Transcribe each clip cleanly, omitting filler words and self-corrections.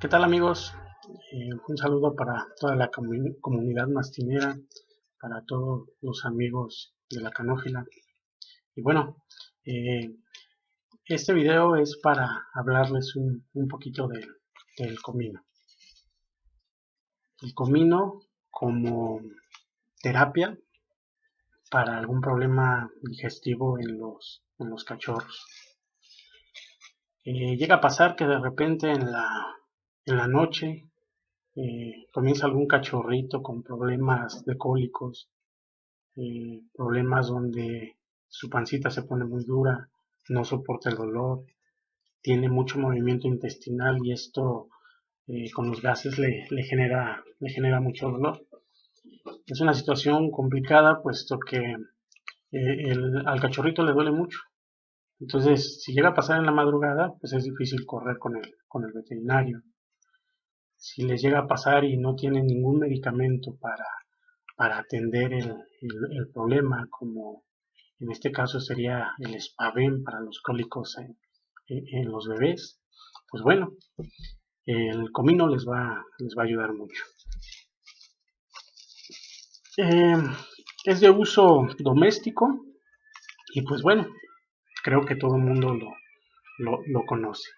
¿Qué tal amigos? Un saludo para toda la comunidad mastinera, para todos los amigos de la canófila. Y bueno, eh, este video es para hablarles un poquito del comino. El comino como terapia para algún problema digestivo en los cachorros. Llega a pasar que de repente en la noche comienza algún cachorrito con problemas de cólicos, problemas donde su pancita se pone muy dura, no soporta el dolor, tiene mucho movimiento intestinal y esto con los gases le genera mucho dolor. Es una situación complicada puesto que al cachorrito le duele mucho. Entonces, si llega a pasar en la madrugada, pues es difícil correr con el veterinario. Si les llega a pasar y no tienen ningún medicamento para atender el problema, como en este caso sería el Spaven para los cólicos en los bebés, pues bueno, el comino les va a ayudar mucho. Eh, es de uso doméstico y pues bueno, creo que todo el mundo lo conoce.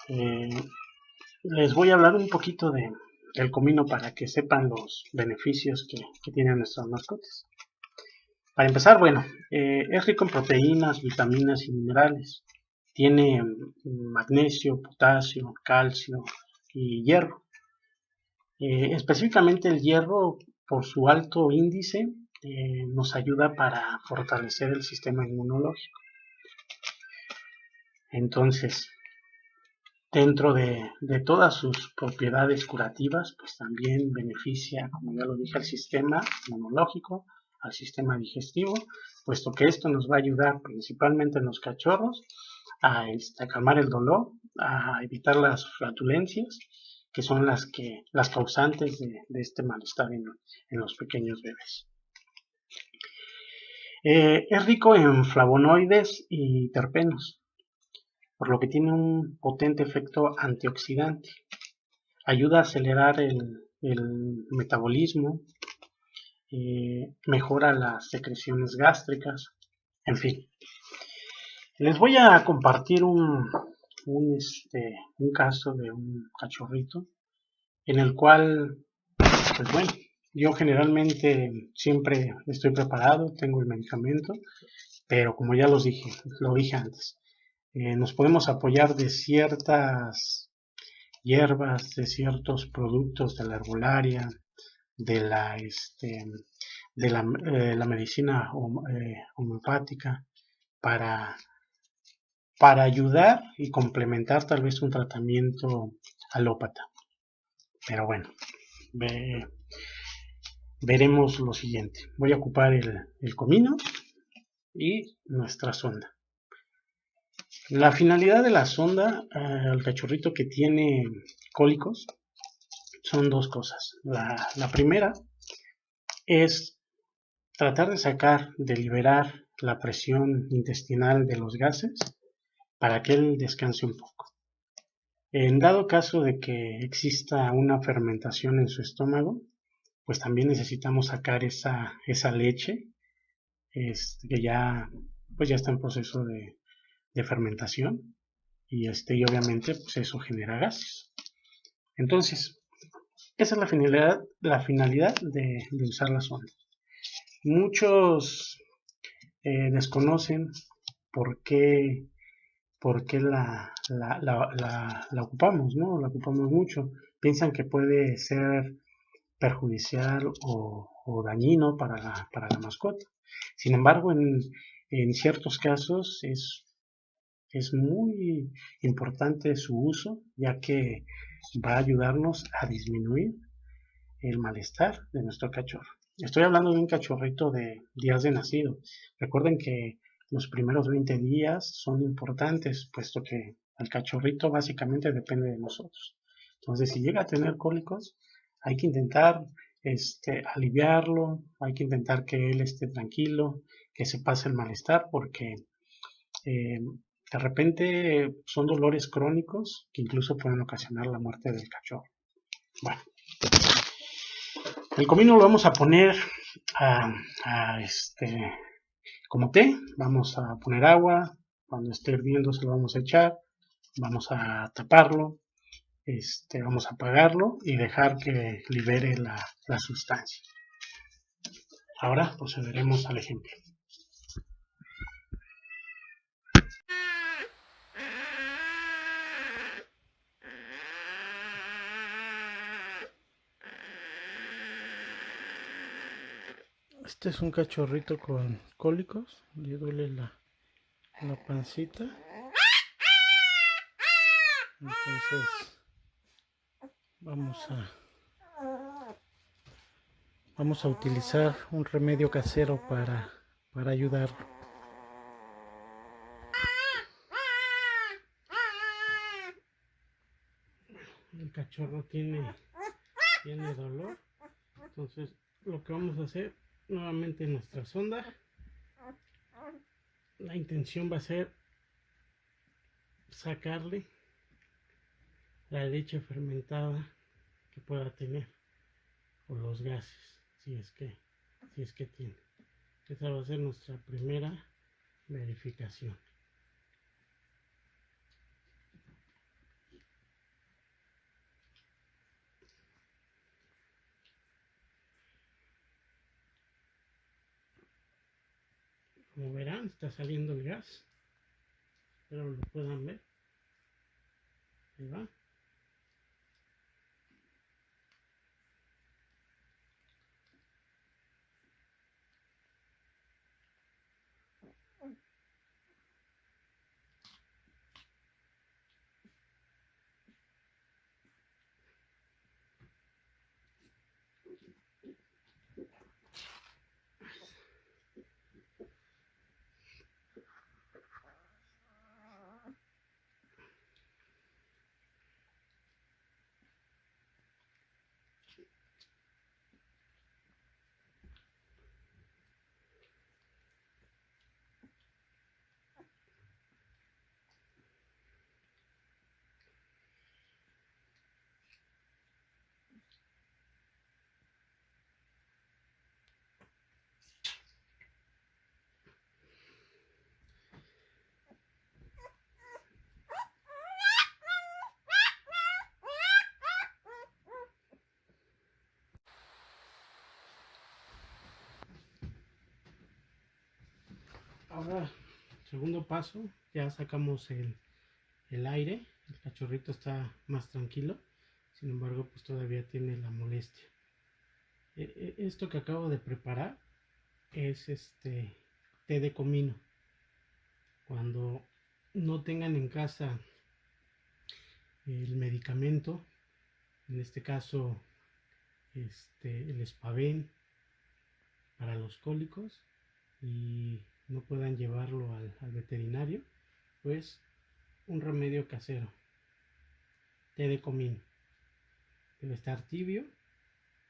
Eh, les voy a hablar un poquito del comino para que sepan los beneficios que tienen nuestras mascotas. Para empezar, bueno, es rico en proteínas, vitaminas y minerales. Tiene magnesio, potasio, calcio y hierro. Específicamente el hierro, por su alto índice, nos ayuda para fortalecer el sistema inmunológico. Entonces, dentro de todas sus propiedades curativas, pues también beneficia, como ya lo dije, al sistema inmunológico, al sistema digestivo, puesto que esto nos va a ayudar principalmente en los cachorros a calmar el dolor, a evitar las flatulencias, que son las causantes de este malestar en los pequeños bebés. Es rico en flavonoides y terpenos, por lo que tiene un potente efecto antioxidante. Ayuda a acelerar el metabolismo, mejora las secreciones gástricas, en fin. Les voy a compartir un caso de un cachorrito en el cual, pues bueno, yo generalmente siempre estoy preparado, tengo el medicamento, pero como ya lo dije antes, nos podemos apoyar de ciertas hierbas, de ciertos productos de la herbolaria, de la medicina homeopática para, para ayudar y complementar tal vez un tratamiento alópata. Pero bueno, ve, veremos lo siguiente. Voy a ocupar el comino y nuestra sonda. La finalidad de la sonda al cachorrito que tiene cólicos son dos cosas. La primera es tratar de liberar la presión intestinal de los gases para que él descanse un poco. En dado caso de que exista una fermentación en su estómago, pues también necesitamos sacar esa leche que ya está en proceso de fermentación y obviamente pues eso genera gases. Entonces, esa es la finalidad de usar la sonda. Muchos desconocen por qué, la ocupamos, ¿no? La ocupamos mucho. Piensan que puede ser perjudicial o dañino para la mascota. Sin embargo, en ciertos casos es muy importante su uso, ya que va a ayudarnos a disminuir el malestar de nuestro cachorro. Estoy hablando de un cachorrito de días de nacido. Recuerden que los primeros 20 días son importantes, puesto que el cachorrito básicamente depende de nosotros. Entonces, si llega a tener cólicos, hay que intentar aliviarlo, hay que intentar que él esté tranquilo, que se pase el malestar, porque eh, De repente son dolores crónicos que incluso pueden ocasionar la muerte del cachorro. Bueno, el comino lo vamos a poner como té. Vamos a poner agua, cuando esté hirviendo se lo vamos a echar, vamos a taparlo, vamos a apagarlo y dejar que libere la sustancia. Ahora procederemos al ejemplo. Este es un cachorrito con cólicos, le duele la pancita. Entonces vamos a utilizar un remedio casero para ayudarlo. El cachorro tiene dolor, entonces lo que vamos a hacer nuevamente en nuestra sonda, la intención va a ser sacarle la leche fermentada que pueda tener o los gases, si es que tiene. Esa va a ser nuestra primera verificación. Como verán, está saliendo el gas. Espero lo puedan ver. Ahí va. Ahora, segundo paso, ya sacamos el aire, el cachorrito está más tranquilo, sin embargo pues todavía tiene la molestia. Esto que acabo de preparar es té de comino. Cuando no tengan en casa el medicamento, en este caso el Spaven para los cólicos, y no puedan llevarlo al veterinario, pues un remedio casero, té de comino. Debe estar tibio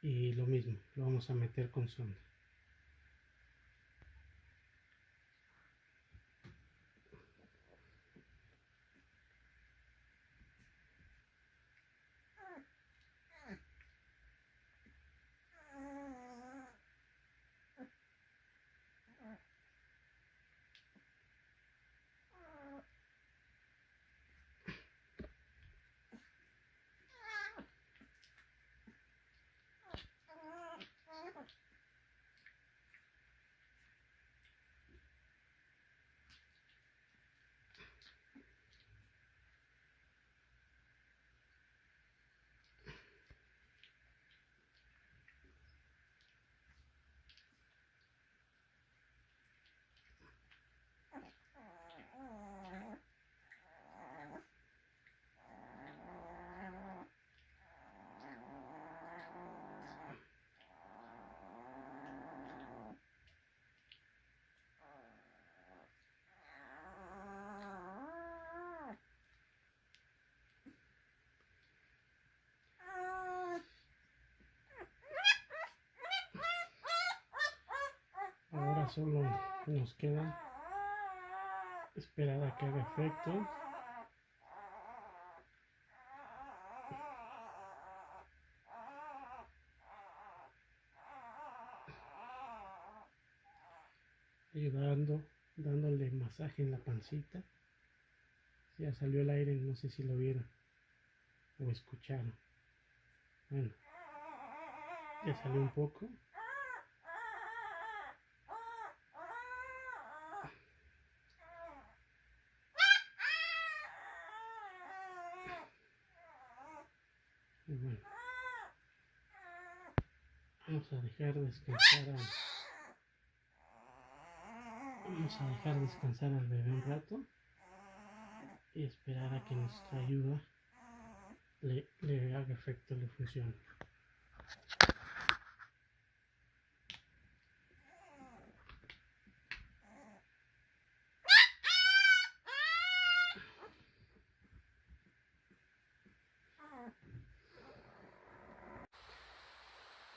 y lo mismo, lo vamos a meter con sonda. Ahora solo nos queda esperar a que haga efecto. Dándole masaje en la pancita. Ya salió el aire, no sé si lo vieron o escucharon. Bueno, ya salió un poco. Y bueno, vamos a dejar descansar al bebé un rato y esperar a que nuestra ayuda le haga efecto, le funcione.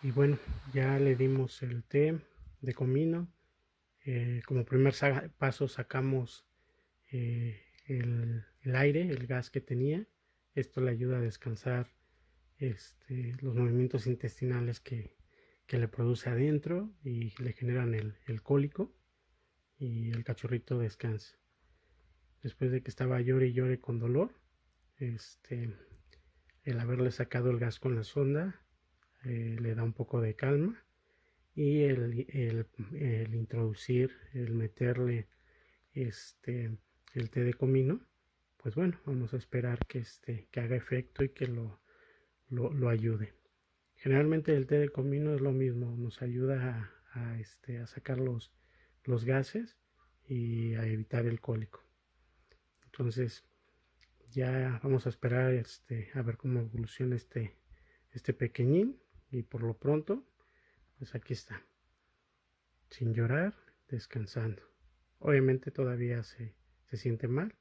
Y bueno, ya le dimos el té de comino. Como primer paso sacamos el aire, el gas que tenía. Esto le ayuda a descansar los movimientos intestinales que le produce adentro y le generan el cólico, y el cachorrito descansa. Después de que estaba llore y llore con dolor, el haberle sacado el gas con la sonda le da un poco de calma, y el introducir, el meterle el té de comino, pues bueno, vamos a esperar que haga efecto y que lo ayude. Generalmente el té de comino es lo mismo, nos ayuda a sacar los gases y a evitar el cólico. Entonces ya vamos a esperar a ver cómo evoluciona este pequeñín, y por lo pronto pues aquí está, sin llorar, descansando. Obviamente todavía se siente mal,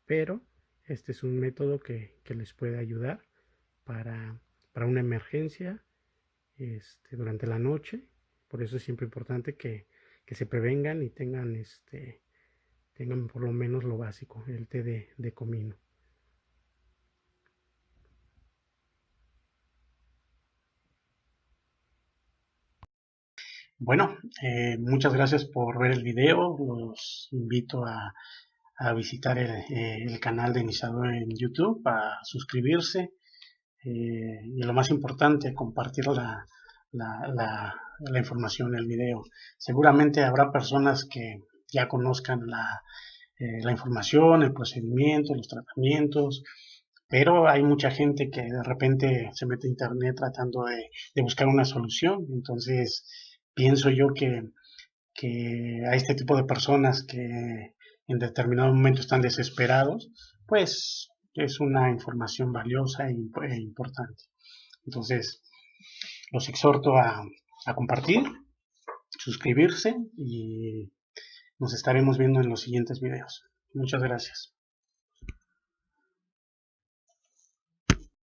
pero este es un método que les puede ayudar para una emergencia durante la noche. Por eso es siempre importante que se prevengan y tengan por lo menos lo básico, el té de comino. Bueno, muchas gracias por ver el video. Los invito a visitar el canal de Iniciador en YouTube, a suscribirse, y lo más importante, compartir la información, el video. Seguramente habrá personas que ya conozcan la información, el procedimiento, los tratamientos, pero hay mucha gente que de repente se mete a internet tratando de buscar una solución. Entonces pienso yo que a este tipo de personas que en determinado momento están desesperados, pues es una información valiosa e importante. Entonces, los exhorto a compartir, suscribirse, y nos estaremos viendo en los siguientes videos. Muchas gracias.